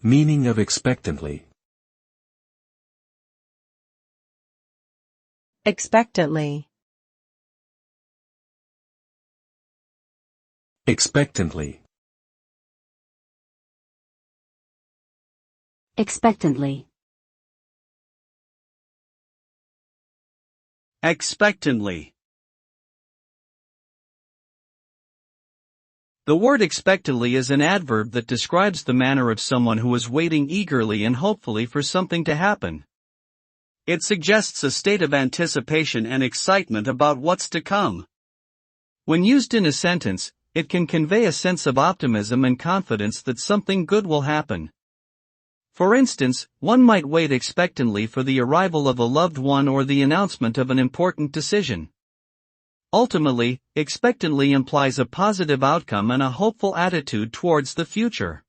Meaning of expectantly. Expectantly. Expectantly. Expectantly. Expectantly. The word expectantly is an adverb that describes the manner of someone who is waiting eagerly and hopefully for something to happen. It suggests a state of anticipation and excitement about what's to come. When used in a sentence, it can convey a sense of optimism and confidence that something good will happen. For instance, one might wait expectantly for the arrival of a loved one or the announcement of an important decision. Ultimately, expectantly implies a positive outcome and a hopeful attitude towards the future.